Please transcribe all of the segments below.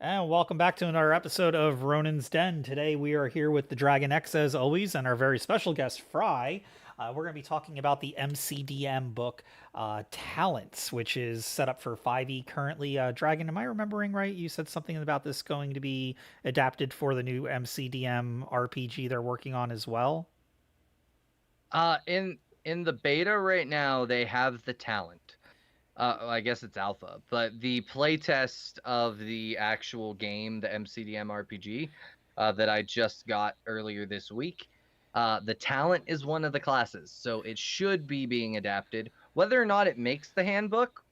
And welcome back to another episode of Ronin's Den. Today we are here with the Dragon X as always, and our very special guest Fry. We're going to be talking about the MCDM book, Talents, which is set up for 5e currently. Dragon, am I remembering right? You said something about this going to be adapted for the new MCDM RPG they're working on as well. In the beta right now, they have the talent. I guess it's alpha, but the playtest of the actual game, the MCDM RPG, that I just got earlier this week, the talent is one of the classes, so it should be being adapted. Whether or not it makes the handbook,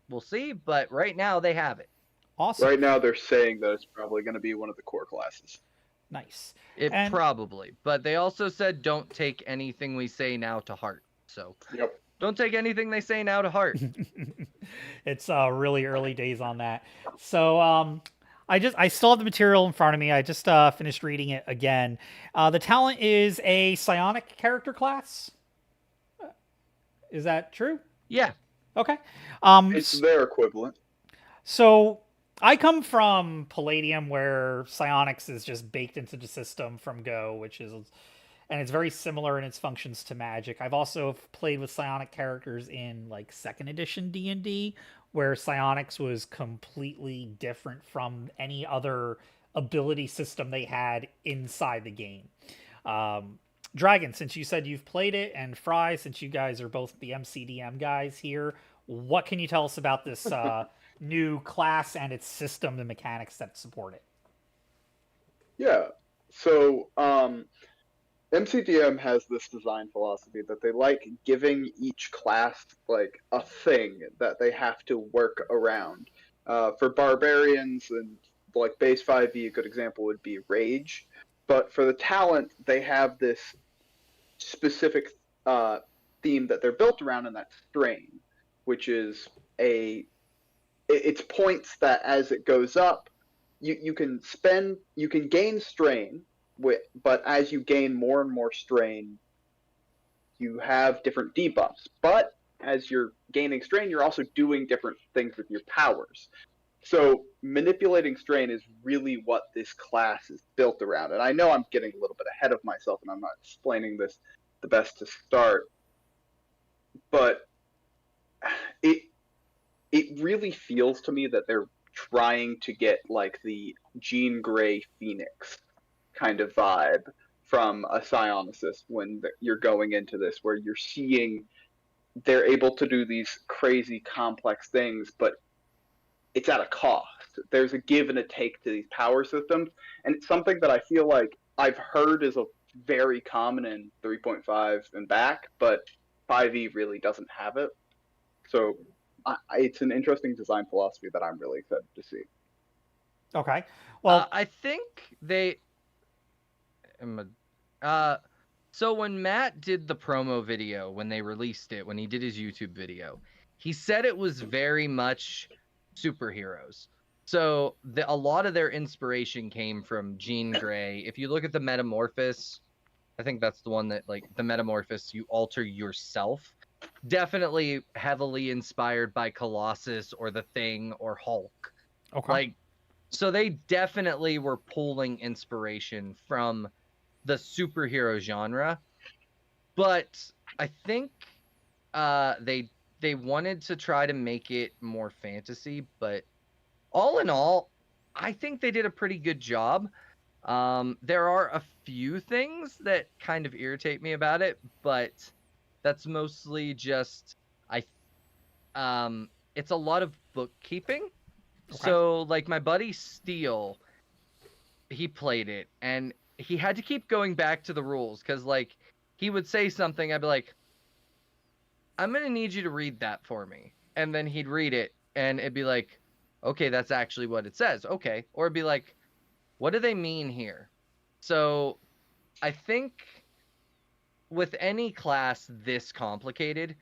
we'll see. But right now, they have it. Awesome. Right now, they're saying that it's probably going to be one of the core classes. Nice. It And probably, but they also said don't take anything we say now to heart. So Yep. don't take anything they say now to heart. it's really early days on that. So I still have the material in front of me. I just finished reading it again. The talent is a psionic character class. Is that true? Yeah. Okay. It's their equivalent. So I come from Palladium, where psionics is just baked into the system from Go, and it's very similar in its functions to magic. I've also played with psionic characters in like second edition D&D, where psionics was completely different from any other ability system they had inside the game. Dragon, since you said you've played it, and Fry, since you guys are both the MCDM guys here, what can you tell us about this new class and its system and mechanics that support it? Yeah. So, MCDM has this design philosophy that they like giving each class like a thing that they have to work around. For barbarians and like base 5e, a good example would be rage. But for the talent, they have this specific uh, theme that they're built around, and that's strain, which is it's points that as it goes up, you can gain strain, but as you gain more and more strain, you have different debuffs. But as you're gaining strain, you're also doing different things with your powers. So manipulating strain is really what this class is built around. And I know I'm getting a little bit ahead of myself and I'm not explaining this the best to start, but it it really feels to me that they're trying to get like the Jean Grey Phoenix kind of vibe from a psionicist when you're going into this, where you're seeing they're able to do these crazy complex things, but it's at a cost. There's a give and a take to these power systems, and it's something that I feel like I've heard is a very common in 3.5 and back, but 5e really doesn't have it. So it's an interesting design philosophy that I'm really excited to see. Okay. Well, I think they. Uh, so when Matt did the promo video, when they released it, when he did his YouTube video, he said it was very much superheroes. So a lot of their inspiration came from Jean Grey. If you look at the Metamorphosis, I think that's the one that, like, the Metamorphosis, you alter yourself. Definitely heavily inspired by Colossus or The Thing or Hulk. okay. Like, so they definitely were pulling inspiration from the superhero genre, but I think they wanted to try to make it more fantasy, but all in all, I think they did a pretty good job. There are a few things that kind of irritate me about it, but that's mostly just it's a lot of bookkeeping. Okay. So like my buddy Steele, he played it and he had to keep going back to the rules because like he would say something, I'd be like, I'm gonna need you to read that for me. And then he'd read it and it'd be like, okay, that's actually what it says. Okay. Or it'd be like, what do they mean here? So I think with any class this complicated,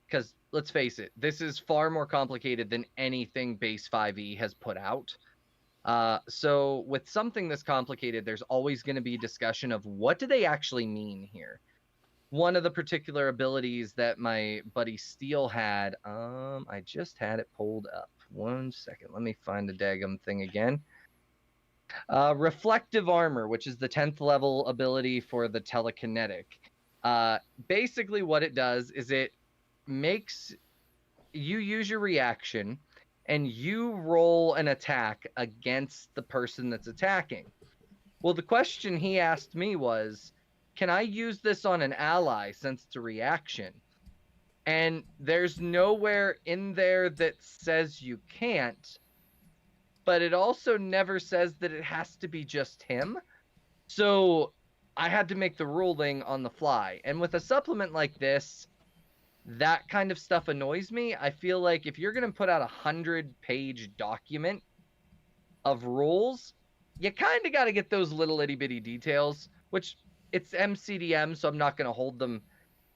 because let's face it, this is far more complicated than anything base 5e has put out. So with something this complicated, there's always going to be discussion of what do they actually mean here. One of the particular abilities that my buddy Steele had, I just had it pulled up. 1 second, let me find the daggum thing again. Reflective Armor, which is the 10th level ability for the telekinetic. Basically, what it does is it makes you use your reaction and you roll an attack against the person that's attacking. Well, the question he asked me was, can I use this on an ally since it's a reaction? And there's nowhere in there that says you can't, but it also never says that it has to be just him. So I had to make the ruling on the fly. And with a supplement like this, that kind of stuff annoys me. I feel like if you're going to put out 100-page document of rules, you kind of got to get those little itty bitty details, which it's MCDM, so I'm not going to hold them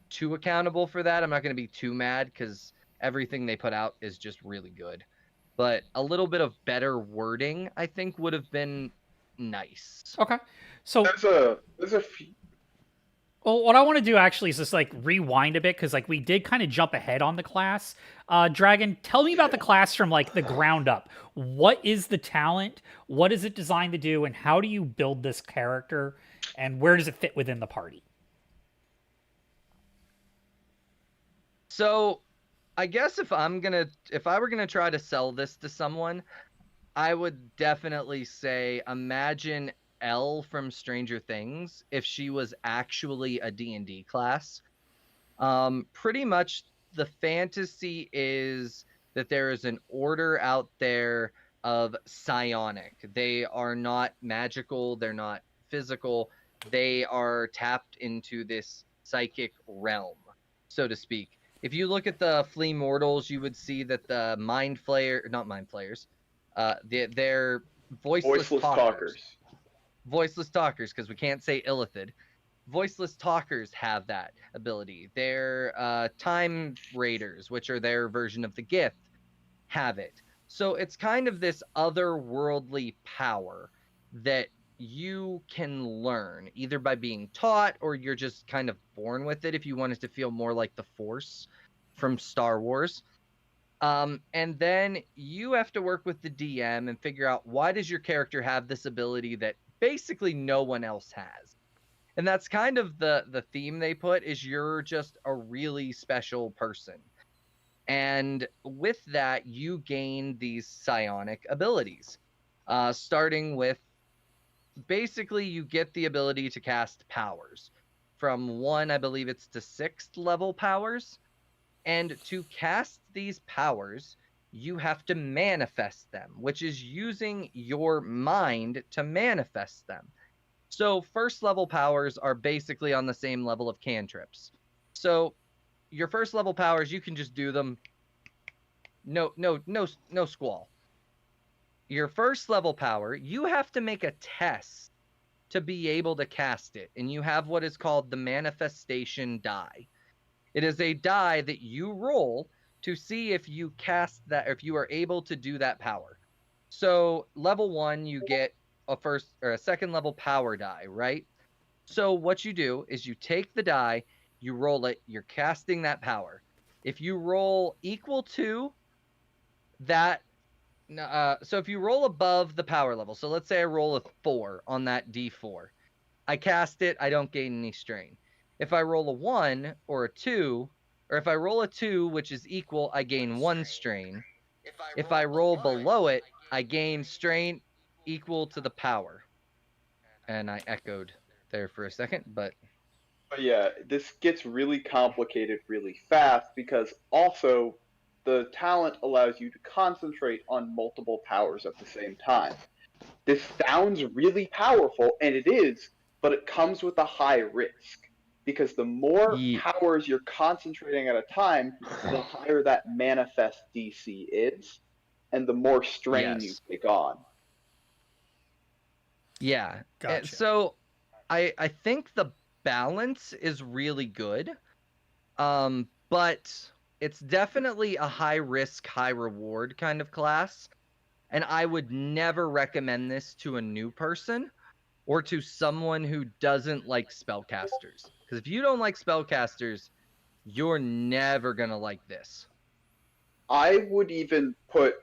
too accountable for that. I'm not going to be too mad because everything they put out is just really good. But a little bit of better wording, I think, would have been nice. Okay. So there's a few. well, what I want to do actually is just like rewind a bit because like we did kind of jump ahead on the class. Dragon, tell me about the class from like the ground up. What is the talent? What is it designed to do? And how do you build this character? And where does it fit within the party? So I guess if I were gonna try to sell this to someone, I would definitely say imagine Elle from Stranger Things if she was actually a D&D class. Pretty much the fantasy is that there is an order out there of psionic. They are not magical, they're not physical, they are tapped into this psychic realm, so to speak. If you look at the Flea Mortals, you would see that the they're voiceless talkers. Voiceless talkers, because we can't say illithid. Voiceless talkers have that ability. They're time raiders, which are their version of the gift, have it. So it's kind of this otherworldly power that you can learn either by being taught or you're just kind of born with it if you want it to feel more like the Force from Star Wars. And then you have to work with the DM and figure out why does your character have this ability that basically no one else has. And that's kind of the theme they put is you're just a really special person. And with that, you gain these psionic abilities. Starting with, basically, you get the ability to cast powers. From 1, I believe it's to 6th level powers. And to cast these powers, you have to manifest them, which is using your mind to manifest them. So 1st level powers are basically on the same level of cantrips. So your 1st level powers, you can just do them. No squall. Your 1st level power, you have to make a test to be able to cast it. And you have what is called the manifestation die. It is a die that you roll to see if you cast that, or if you are able to do that power. So level 1, you get a 2nd level power die, right? So what you do is you take the die, you roll it, you're casting that power. If you roll equal to that, so if you roll above the power level, so let's say I roll a 4 on that D4, I cast it, I don't gain any strain. If I roll a 1 or a 2, or if I roll a 2, which is equal, I gain 1 strain. If I roll below it, I gain strain equal to the power. And I echoed there for a second, but Yeah, this gets really complicated really fast because also the talent allows you to concentrate on multiple powers at the same time. This sounds really powerful, and it is, but it comes with a high risk. Because the more powers you're concentrating at a time, the higher that manifest DC is, and the more strain you take on. Yeah. Gotcha. So I think the balance is really good. But it's definitely a high risk, high reward kind of class. And I would never recommend this to a new person or to someone who doesn't like spellcasters. Because if you don't like spellcasters, you're never going to like this. I would even put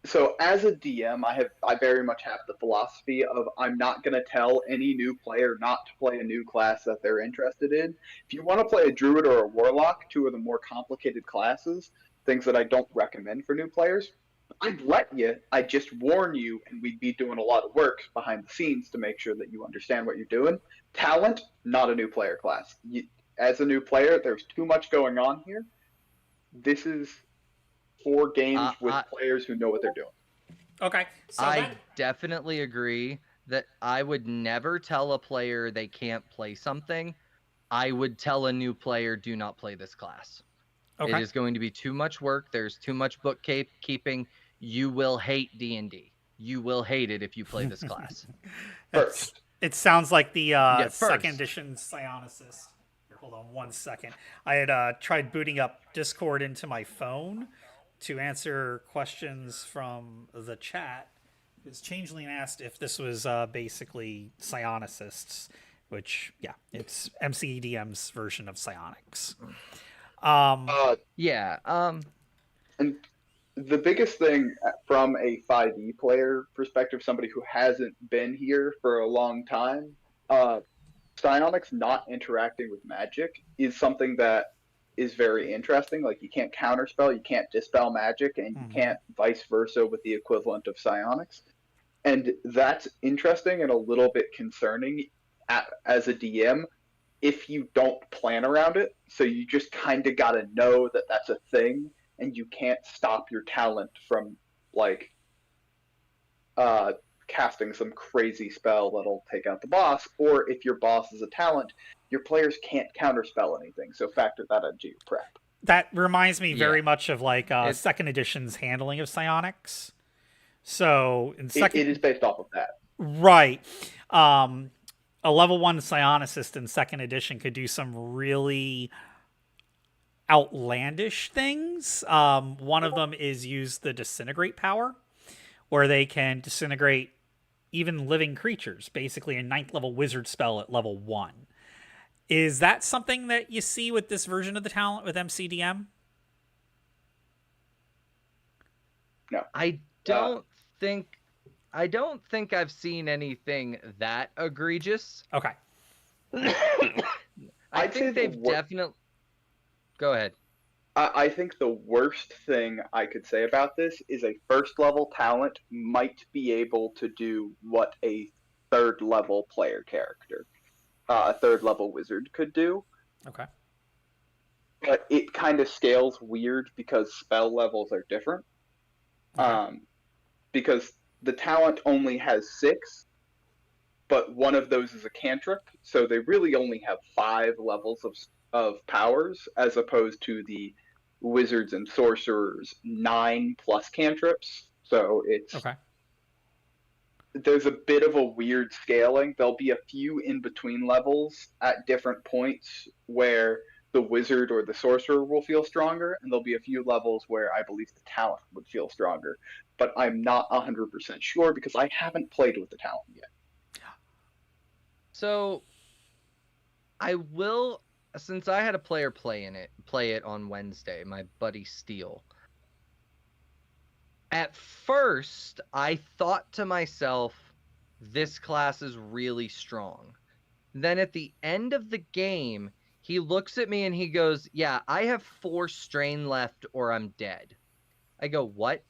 So as a DM, I very much have the philosophy of I'm not going to tell any new player not to play a new class that they're interested in. If you want to play a druid or a warlock, two of the more complicated classes, things that I don't recommend for new players, I'd let you. I'd just warn you, and we'd be doing a lot of work behind the scenes to make sure that you understand what you're doing. Talent, not a new player class. As a new player, there's too much going on here. This is for games I, with I players who know what they're doing. Okay, so I that definitely agree that I would never tell a player they can't play something. I would tell a new player, do not play this class. It okay. is going to be too much work. There's too much bookkeeping. You will hate D&D. You will hate it if you play this class. It's, First, it sounds like the Yeah, second first. edition Psionicist. Here, hold on 1 second. I had tried booting up Discord into my phone to answer questions from the chat. Because Changeling asked if this was basically Psionicists, which, yeah, it's MCDM's version of psionics. uh, Yeah. and the biggest thing from a 5e player perspective, somebody who hasn't been here for a long time, psionics not interacting with magic is something that is very interesting. Like you can't counterspell, you can't dispel magic, and you Mm-hmm. can't vice versa with the equivalent of psionics. And that's interesting and a little bit concerning as a DM if you don't plan around it. So you just kind of got to know that that's a thing, and you can't stop your talent from like uh, casting some crazy spell that'll take out the boss. Or if your boss is a talent, your players can't counterspell anything. So factor that into your prep. That reminds me Yeah. very much of like It second edition's handling of psionics. So in It second, is based off of that. right, um, a level one psionicist in second edition could do some really outlandish things. One of them is use the disintegrate power, where they can disintegrate even living creatures, basically a ninth level wizard spell at level 1. Is that something that you see with this version of the talent with MCDM? No. I Uh, don't think I don't think I've seen anything that egregious. Okay. I I'd say think they've definitely Go ahead. I think the worst thing I could say about this is a first level talent might be able to do what a third level player character, a third level wizard could do, Okay. but it kind of scales weird because spell levels are different. Okay. Because the talent only has six, but one of those is a cantrip, so they really only have five levels of powers as opposed to the wizards and sorcerers nine plus cantrips. So it's Okay. there's a bit of a weird scaling. There'll be a few in between levels at different points where the wizard or the sorcerer will feel stronger, and there'll be a few levels where I believe the talent would feel stronger. But I'm not 100% sure because I haven't played with the talent yet. So I will, since I had a player play it on Wednesday, my buddy Steele. At first, I thought to myself, this class is really strong. Then at the end of the game, he looks at me and he goes, "Yeah, I have 4 strain left or I'm dead." I go, "What?"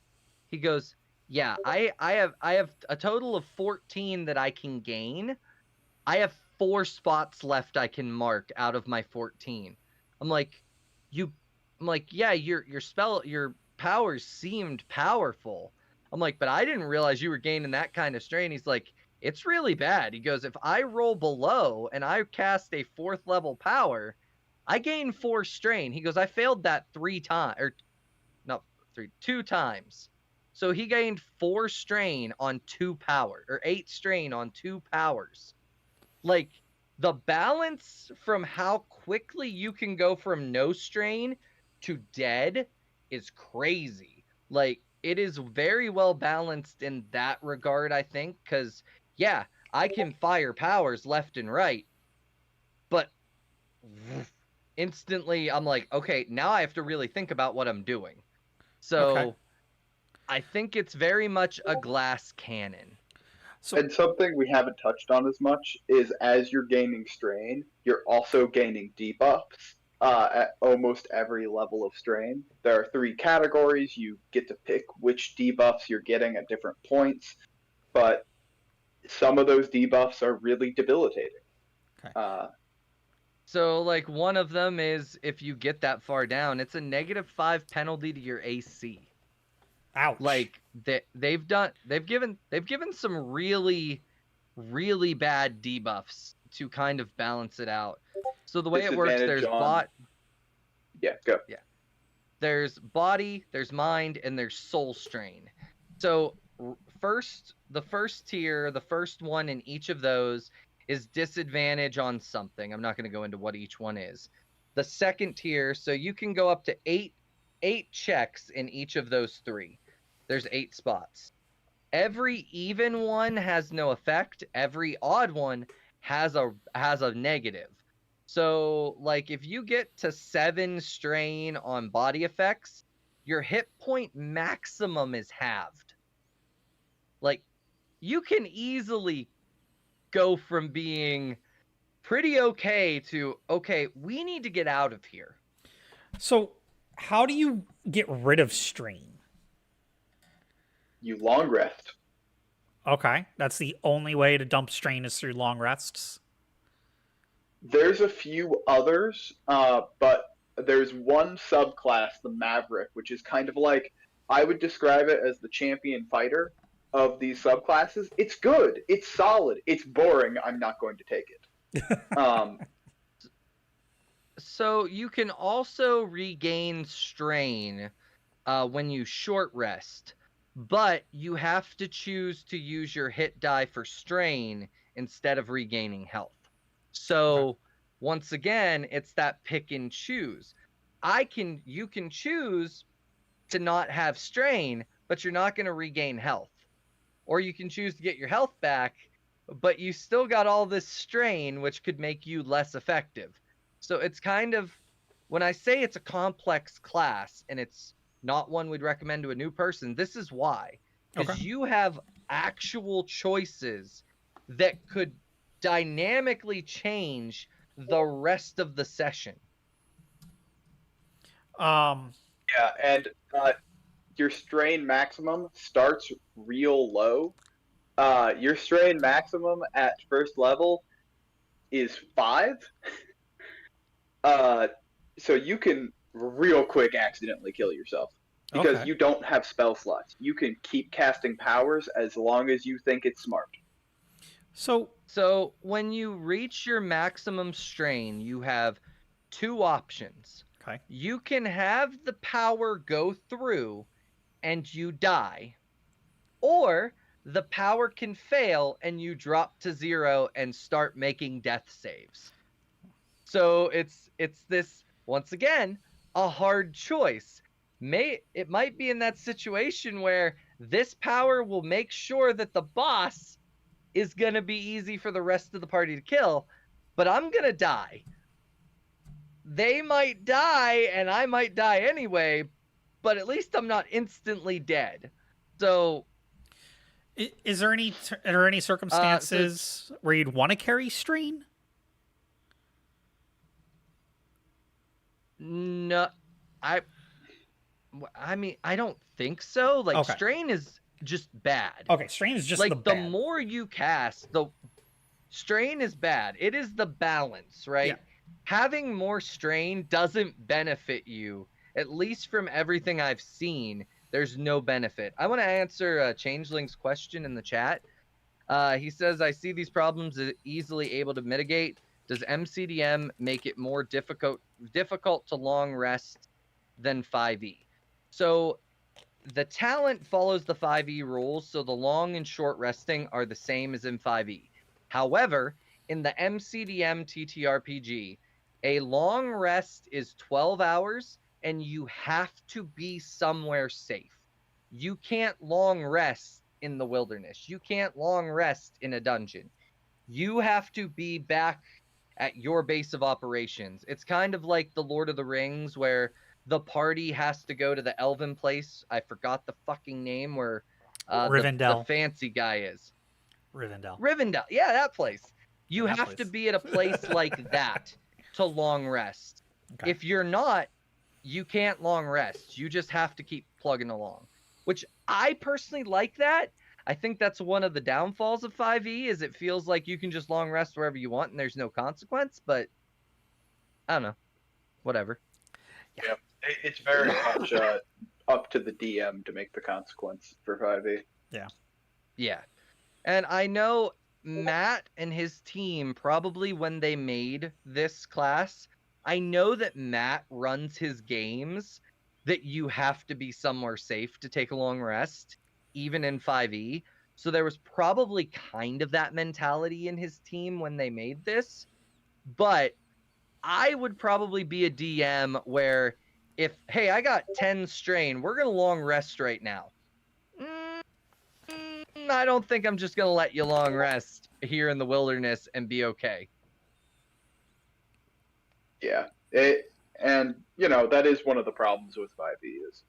He goes, "Yeah, I have a total of 14 that I can gain. I have 4 spots left I can mark out of my 14." I'm like, "You I'm like, "Yeah, your powers seemed powerful." I'm like, "But I didn't realize you were gaining that kind of strain." He's like, "It's really bad." He goes, "If I roll below and I cast a 4th level power, I gain 4 strain." He goes, "I failed that 3 times, or not 3, 2 times." So he gained 4 strain on 2 power, or 8 strain on 2 powers. Like, the balance from how quickly you can go from no strain to dead is crazy. Like, it is very well balanced in that regard, I think, because, yeah, I can fire powers left and right, but instantly I'm like, okay, now I have to really think about what I'm doing. Okay. So I think it's very much a glass cannon. So And something we haven't touched on as much is as you're gaining strain, you're also gaining debuffs at almost every level of strain. There are 3 categories. You get to pick which debuffs you're getting at different points, but some of those debuffs are really debilitating. okay. So, like, one of them is if you get that far down, it's a -5 penalty to your AC. Ouch. Like they've given some really bad debuffs to kind of balance it out. So the way it works, Disadvantage on. Yeah, go. there's body, there's mind, and there's soul strain. So the first tier, the first one in each of those is disadvantage on something. I'm not going to go into what each one is. The second tier, so you can go up to eight checks in each of those 3. There's 8 spots. Every even one has no effect. Every odd one has a negative. So, like, if you get to 7 strain on body effects, your hit point maximum is halved. Like, you can easily go from being pretty okay to, okay, we need to get out of here. So how do you get rid of strain? You long rest. Okay, that's the only way to dump strain is through long rests. There's a few others, but there's one subclass, the Maverick, which is kind of like, I would describe it as the champion fighter of these subclasses. It's good, it's solid, it's boring. I'm not going to take it. So you can also regain strain when you short rest, but you have to choose to use your hit die for strain instead of regaining health. So once again, it's that pick and choose. You can choose to not have strain, but you're not going to regain health. Or you can choose to get your health back, but you still got all this strain, which could make you less effective. So it's kind of, when I say it's a complex class and it's not one we'd recommend to a new person, this is why. Because you have actual choices that could dynamically change the rest of the session. Yeah, and your strain maximum starts real low. Your strain maximum at first level is 5. So you can real quick accidentally kill yourself because you don't have spell slots. You can keep casting powers as long as you think it's smart. So when you reach your maximum strain, you have 2 options. Okay. You can have the power go through and you die, or the power can fail and you drop to 0 and start making death saves. So it's this, once again, a hard choice. It might be in that situation where this power will make sure that the boss is going to be easy for the rest of the party to kill, but I'm going to die. They might die and I might die anyway, but at least I'm not instantly dead. So are there any circumstances where you'd want to carry strain? No, I mean, I don't think so. Like, strain is just bad. Okay, strain is just like the more you cast, the strain is bad. It is the balance, right? Yeah. Having more strain doesn't benefit you. At least from everything I've seen, there's no benefit. I want to answer Changeling's question in the chat. He says, I see these problems easily able to mitigate. Does MCDM make it more difficult to long rest than 5e? So the talent follows the 5e rules, so the long and short resting are the same as in 5e. However, in the MCDM TTRPG, a long rest is 12 hours, and you have to be somewhere safe. You can't long rest in the wilderness. You can't long rest in a dungeon. You have to be back at your base of operations. It's kind of like the Lord of the Rings, where the party has to go to the elven place. I forgot the fucking name where the Rivendell. fancy guy is. Rivendell. Rivendell. Yeah, that place. You Yeah, that have to place. be at a place like that to long rest. Okay. If you're not, you can't long rest. You just have to keep plugging along, which I personally like that. I think that's one of the downfalls of 5e is it feels like you can just long rest wherever you want and there's no consequence, but I don't know. Whatever. Yeah, it's very much up to the DM to make the consequence for 5e. Yeah. And I know Matt and his team, probably when they made this class, I know that Matt runs his games that you have to be somewhere safe to take a long rest, even in 5e. So there was probably kind of that mentality in his team when they made this. But I would probably be a DM where if, hey, I got 10 strain, we're going to long rest right now. I don't think I'm just going to let you long rest here in the wilderness and be okay. Yeah, and that is one of the problems with 5e is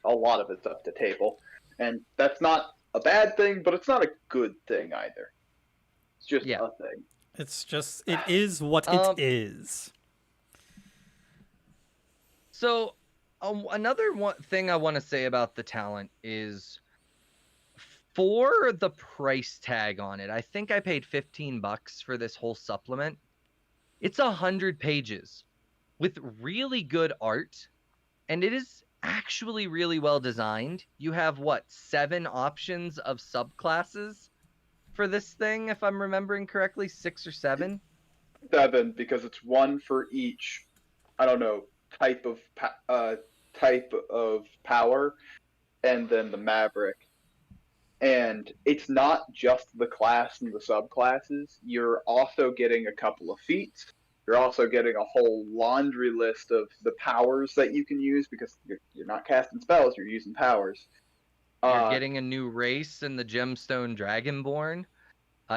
a lot of it's up to table, and that's not a bad thing, but it's not a good thing either. It's just a thing. It's just, it is what it is. So another thing I want to say about the talent is for the price tag on it. I think I paid $15 for this whole supplement. It's 100 pages with really good art, and it is actually really well designed. You have 7 options of subclasses for this thing, if I'm remembering correctly, 6 or 7. 7, because it's one for each. I don't know, type of power, and then the Maverick. And it's not just the class and the subclasses. You're also getting a couple of feats. You're also getting a whole laundry list of the powers that you can use, because you're not casting spells, you're using powers. You're getting a new race in the Gemstone Dragonborn.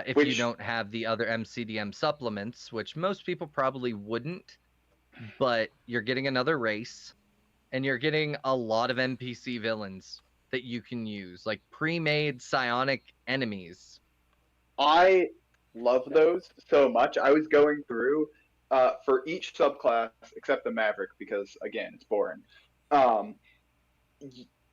If you don't have the other MCDM supplements, which most people probably wouldn't, but you're getting another race, and you're getting a lot of NPC villains that you can use, like pre-made psionic enemies. I love those so much. I was going through for each subclass except the Maverick, because again, it's boring.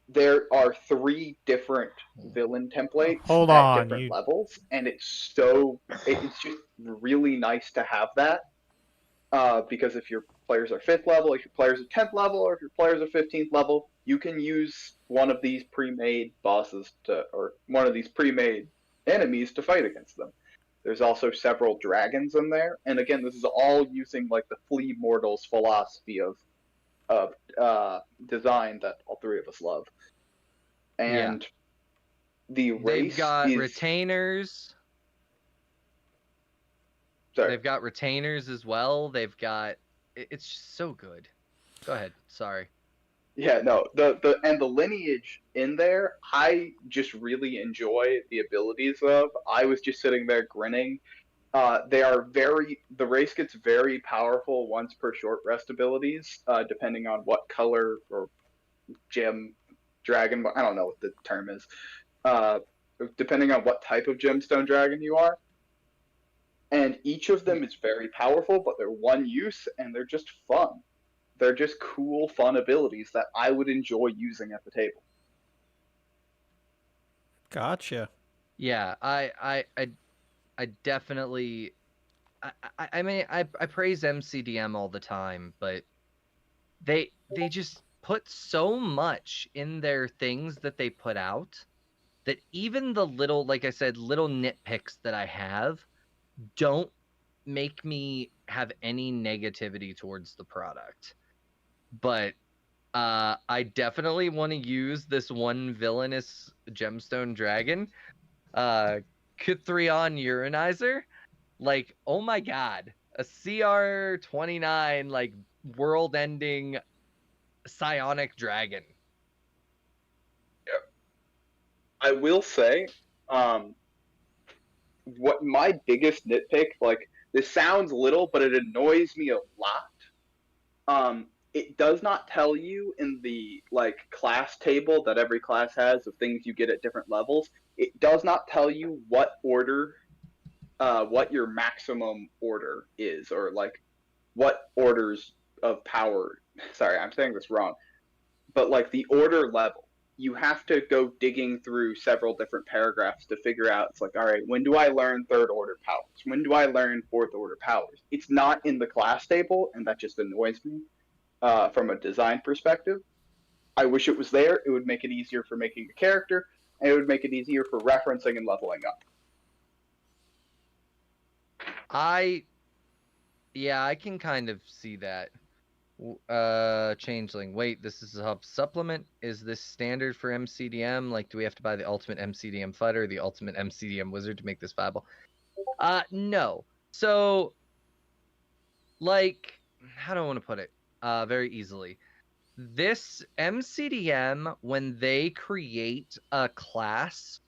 There are 3 different villain templates at different levels, and it's just really nice to have that. Because if your players are 5th level, if your players are 10th level, or if your players are 15th level, you can use one of these pre-made bosses or one of these pre-made enemies to fight against them. There's also several dragons in there, and again, this is all using like the Flea Mortals philosophy of design that all 3 of us love. And the race, they've got retainers. Sorry. They've got retainers as well. They've got, it's just so good. Go ahead. Sorry. Yeah, no, the lineage in there, I just really enjoy the abilities of. I was just sitting there grinning. The race gets very powerful once per short rest abilities, depending on what color or gem dragon, I don't know what the term is, depending on what type of gemstone dragon you are. And each of them is very powerful, but they're one use, and they're just fun. They're just cool, fun abilities that I would enjoy using at the table. Gotcha. Yeah, I definitely. I mean, I praise MCDM all the time, but they just put so much in their things that they put out that even the little, like I said, little nitpicks that I have don't make me have any negativity towards the product. But I definitely want to use this one villainous gemstone dragon, Kuthrion Uranizer. Like, oh my god, a CR 29 like world-ending psionic dragon. Yep. I will say, what my biggest nitpick, like, this sounds little, but it annoys me a lot. it does not tell you in the like class table that every class has of things you get at different levels. It does not tell you what order, what your maximum order is, or like what orders of power. Sorry, I'm saying this wrong, but like the order level, you have to go digging through several different paragraphs to figure out. It's like, all right, when do I learn third order powers? When do I learn fourth order powers? It's not in the class table, and that just annoys me from a design perspective. I wish it was there. It would make it easier for making a character, and it would make it easier for referencing and leveling up. I can kind of see that. Changeling. Wait, this is a supplement? Is this standard for MCDM? Like, do we have to buy the ultimate MCDM fighter, the ultimate MCDM wizard to make this viable? No. So, like, how do I want to put it? Very easily. This MCDM, when they create a class,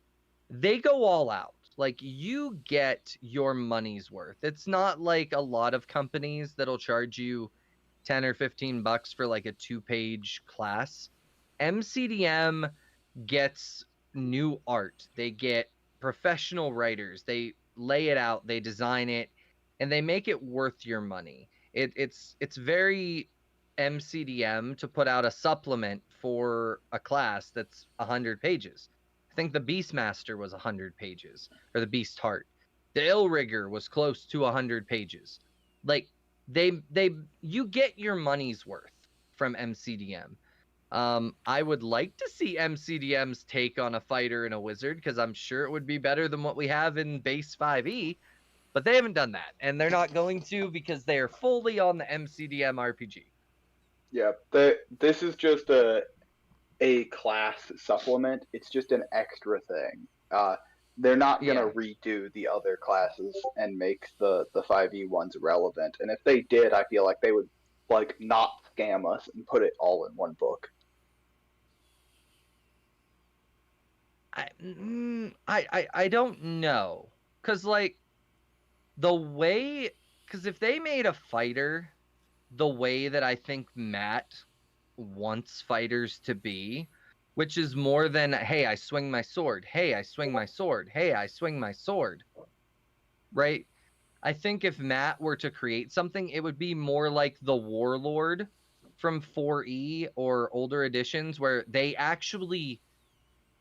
they go all out. Like, you get your money's worth. It's not like a lot of companies that'll charge you 10 or 15 bucks for like a 2-page class. MCDM gets new art. They get professional writers. They lay it out, they design it, and they make it worth your money. It's very MCDM to put out a supplement for a class that's 100 pages. I think the Beastmaster was 100 pages, or the Beast Heart. The Illrigger was close to 100 pages. Like, you get your money's worth from MCDM. I would like to see MCDM's take on a fighter and a wizard, because I'm sure it would be better than what we have in base 5e, but they haven't done that, and they're not going to, because they are fully on the MCDM RPG. Yeah, this is just a class supplement. It's just an extra thing. They're not gonna redo the other classes and make the 5e ones relevant. And if they did, I feel like they would like not scam us and put it all in one book. I don't know, because like because if they made a fighter the way that I think Matt wants fighters to be, which is more than, hey, I swing my sword, hey, I swing my sword, hey, I swing my sword, right? I think if Matt were to create something, it would be more like the Warlord from 4E or older editions, where they actually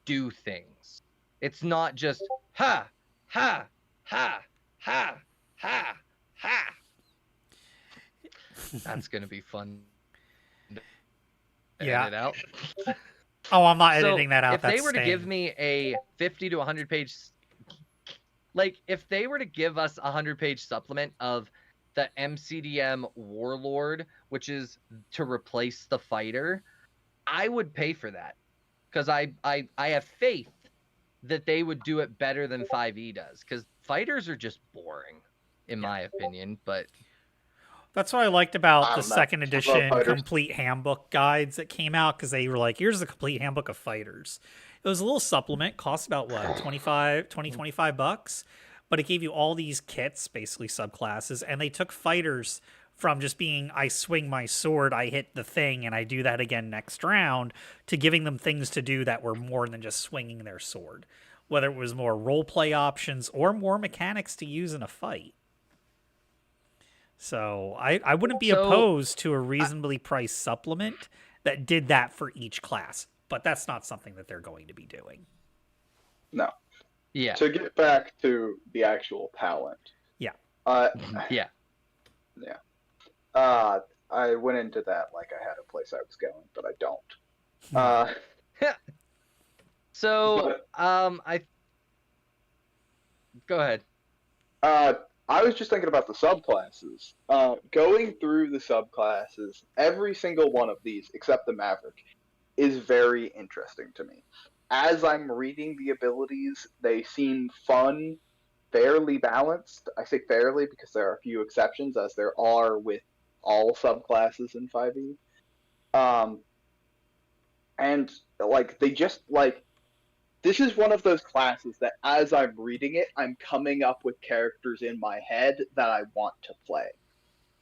do things. It's not just ha, ha, ha, ha, ha, ha. That's gonna be fun. Yeah. Edit out. Oh, I'm not So, editing that out. if That's they were to staying. give me a 50 to 100 page, like if they were to give us a 100-page supplement of the MCDM Warlord, which is to replace the fighter, I would pay for that, because I have faith that they would do it better than 5e does, because fighters are just boring, in my opinion. But That's what I liked about I the don't know. second I love edition fighters. complete handbook guides that came out, because they were like, here's the complete handbook of fighters. It was a little supplement, cost about what, 25 bucks, but it gave you all these kits, basically subclasses, and they took fighters from just being I swing my sword, I hit the thing, and I do that again next round, to giving them things to do that were more than just swinging their sword, whether it was more role play options or more mechanics to use in a fight. So I wouldn't be opposed to a reasonably priced supplement that did that for each class, but that's not something that they're going to be doing. No. yeah, To get back to the actual talent. Yeah. yeah. Yeah. I went into that like I had a place I was going, but I don't. So, go ahead. I was just thinking about the subclasses. Going through the subclasses, every single one of these, except the Maverick, is very interesting to me. As I'm reading the abilities, they seem fun, fairly balanced. I say fairly because there are a few exceptions, as there are with all subclasses in 5e. And like they just like this is one of those classes that as I'm reading it, I'm coming up with characters in my head that I want to play.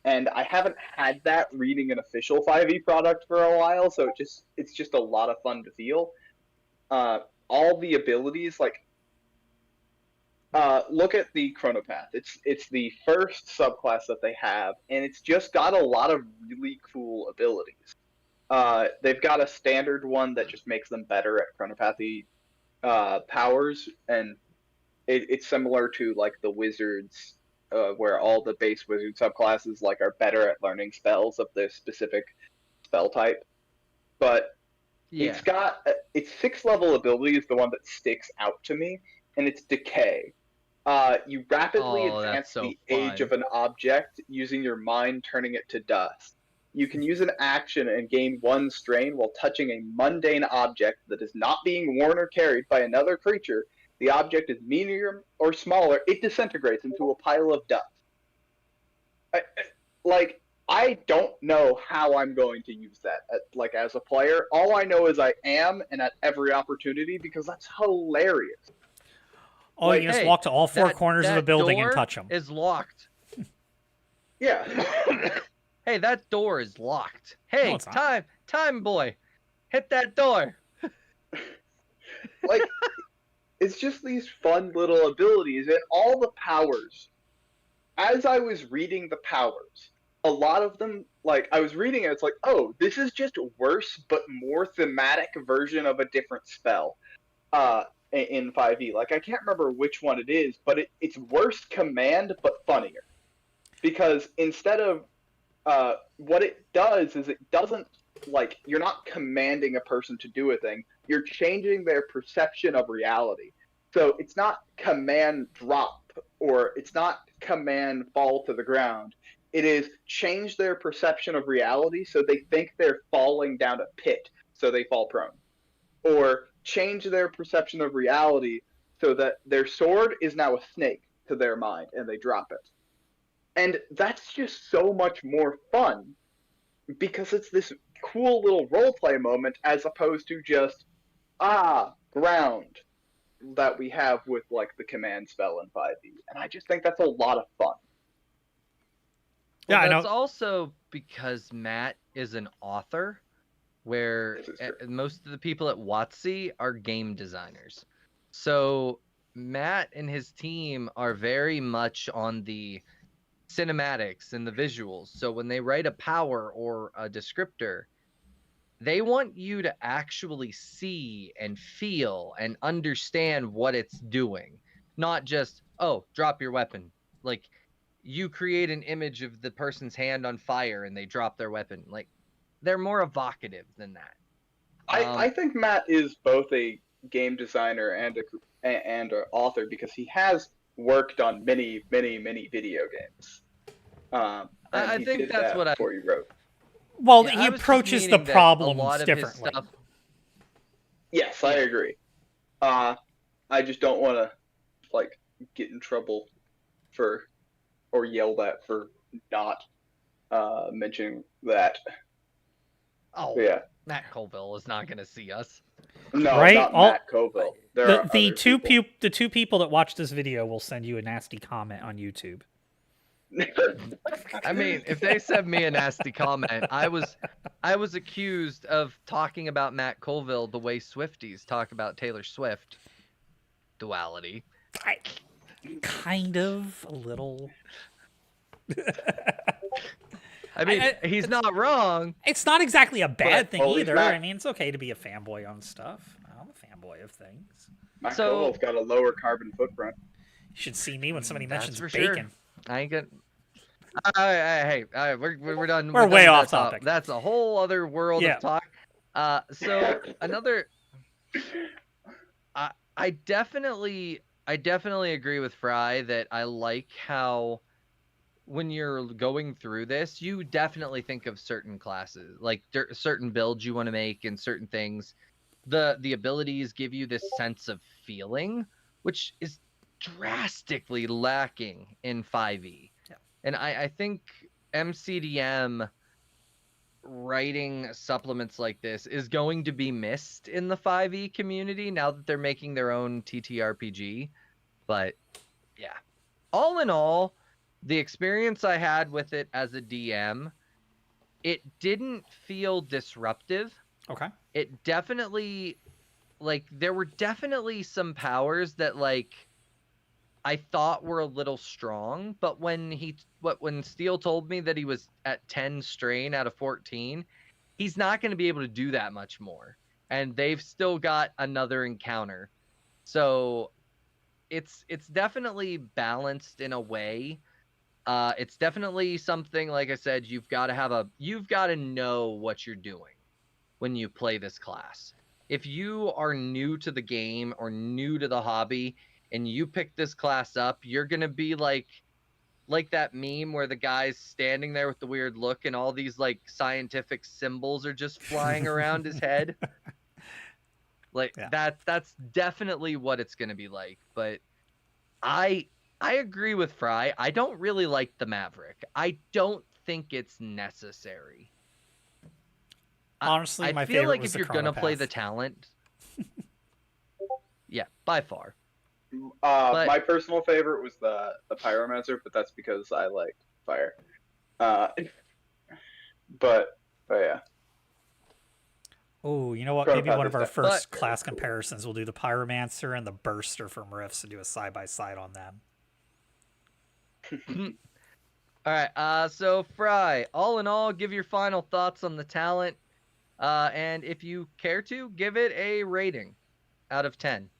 and I haven't had that reading an official 5e product for a while, so it's just a lot of fun to feel. All the abilities, like look at the Chronopath. It's the first subclass that they have, and it's just got a lot of really cool abilities. They've got a standard one that just makes them better at chronopathy powers, and it's similar to like the wizards, where all the base wizard subclasses like are better at learning spells of their specific spell type. But Yeah. its 6th level ability is the one that sticks out to me, and it's Decay. You rapidly Oh, that's advance so the age fun. of an object using your mind turning it to dust. You can use an action and gain 1 strain while touching a mundane object that is not being worn or carried by another creature. The object is medium or smaller, it disintegrates into a pile of dust. Like, I don't know how I'm going to use that as a player. All I know is I am, and at every opportunity, because that's hilarious. Oh, Like, you just Hey, walk to all four that- corners of the that building and door touch them. is locked. Yeah. Hey, that door is locked. Hey, it's not. time, boy. Hit that door. Like, it's just these fun little abilities, and all the powers. As I was reading the powers, a lot of them, like, I was reading it, it's like, oh, this is just worse but more thematic version of a different spell. In 5e. Like, I can't remember which one it is, but it's worse command but funnier. Because instead of what it does is it doesn't, like, you're not commanding a person to do a thing, you're changing their perception of reality. So it's not command drop, or it's not command fall to the ground. It is change their perception of reality so they think they're falling down a pit, so they fall prone. Or change their perception of reality so that their sword is now a snake to their mind and they drop it. And that's just so much more fun because it's this cool little roleplay moment as opposed to just ground that we have with like the command spell in 5e. And I just think that's a lot of fun. Yeah, I That's know. also because Matt is an author, where This is true. most of the people at WotC are game designers. So Matt and his team are very much on the cinematics and the visuals. So when they write a power or a descriptor, they want you to actually see and feel and understand what it's doing, not just, oh, drop your weapon. Like, you create an image of the person's hand on fire and they drop their weapon. Like, they're more evocative than that. I think Matt is both a game designer and an author because he has worked on many video games. And I he think did that's that what before he wrote. Well, Yeah, he I was just approaches the meaning that a problems lot of his differently. stuff. Yes, I Yeah. agree. I just don't want to like get in trouble for or yelled at for not mentioning that. Oh, Yeah. Matt Colville is not going to see us. No, Right? not Matt Coville. There are The other people. the two people that watch this video will send you a nasty comment on YouTube. I mean, if they send me a nasty comment, I was accused of talking about Matt Colville the way Swifties talk about Taylor Swift. Duality. Kind of, a little. I mean, he's not wrong. It's not exactly a bad thing well, he's either. not- I mean, it's okay to be a fanboy on stuff. I'm a fanboy of things. Matt So- Coville's got a lower carbon footprint. You should see me when somebody That's mentions for sure. bacon. I ain't gonna. Hey, we're done. We're done way with off that topic. That's a whole other world Yeah. of talk. So another. I definitely agree with Fry that I like how when you're going through this, you definitely think of certain classes, like certain builds you want to make and certain things. The abilities give you this sense of feeling, which is drastically lacking in 5e. Yeah. And I think MCDM writing supplements like this is going to be missed in the 5e community now that they're making their own TTRPG. But yeah, all in all, the experience I had with it as a DM, it didn't feel disruptive. Okay. It definitely, like, there were definitely some powers that, like, I thought were a little strong, but when Steele told me that he was at 10 strain out of 14, he's not going to be able to do that much more. And they've still got another encounter. So it's definitely balanced in a way. It's definitely something, like I said, you've got to know what you're doing when you play this class. If you are new to the game or new to the hobby and you pick this class up, you're going to be like that meme where the guy's standing there with the weird look and all these like scientific symbols are just flying around his head. Like Yeah. that's definitely what it's going to be like. But I agree with Fry. I don't really like the Maverick. I don't think it's necessary. Honestly, I my feel favorite like was if the you're gonna play the Chronopath. talent, yeah, by far. My But personal favorite was the Pyromancer, but that's because I like fire. Uh, but yeah, Oh, you know what? Maybe Chronopath one of is our definitely but first very class cool. comparisons, we'll do the Pyromancer and the Burster from Rifts and do a side by side on them. all right. So Fry, all in all, give your final thoughts on the talent. And if you care to, give it a rating out of 10.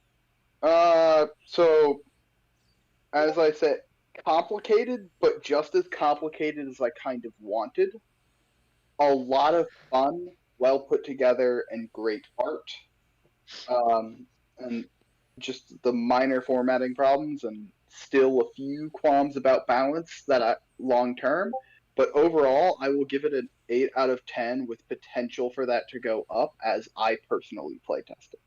So as I said, complicated, but just as complicated as I kind of wanted. A lot of fun, well put together, and great art. And just the minor formatting problems, and still a few qualms about balance that I long term. But overall, I will give it an 8 out of 10 with potential for that to go up as I personally playtest it.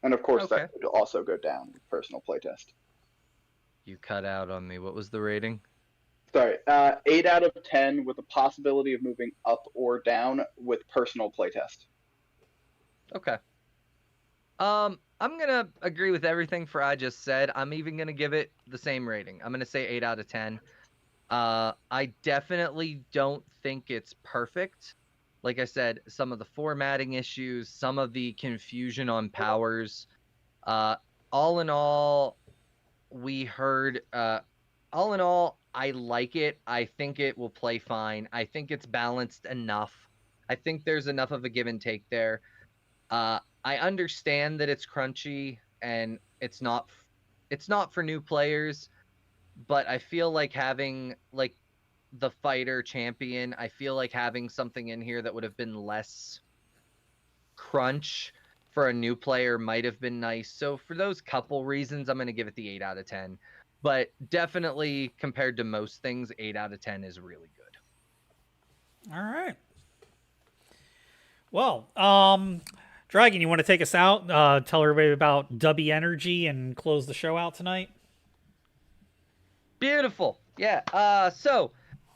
And of course, that Okay. could also go down with personal playtest. You cut out on me. What was the rating? Sorry, 8 out of 10 with the possibility of moving up or down with personal playtest. Okay. I'm gonna agree with everything Fry just said. I'm even gonna give it the same rating. I'm gonna say 8 out of 10. I definitely don't think it's perfect. Like I said, some of the formatting issues, some of the confusion on powers. Uh, all in all, we heard. All in all, I like it. I think it will play fine. I think it's balanced enough. I think there's enough of a give and take there. I understand that it's crunchy and it's not for new players, but I feel like having like the fighter champion, I feel like having something in here that would have been less crunch for a new player might have been nice. So for those couple reasons, I'm going to give it the 8 out of 10. But definitely compared to most things, 8 out of 10 is really good. All right. Well, Dragon, you want to take us out? Tell everybody about Dubby Energy and close the show out tonight. Beautiful. Yeah. So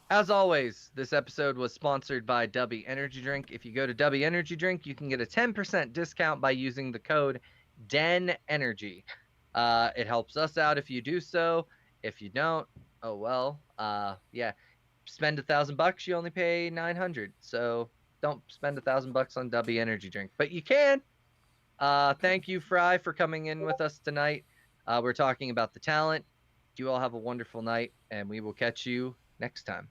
as always, this episode was sponsored by Dubby Energy Drink. If you go to Dubby Energy Drink, you can get a 10% discount by using the code DEN Energy. It helps us out if you do so. If you don't, oh well. Yeah. Spend $1,000, you only pay 900. So don't spend $1,000 on Dubby Energy Drink, but you can. Thank you, Fry, for coming in with us tonight. We're talking about the talent. You all have a wonderful night, and we will catch you next time.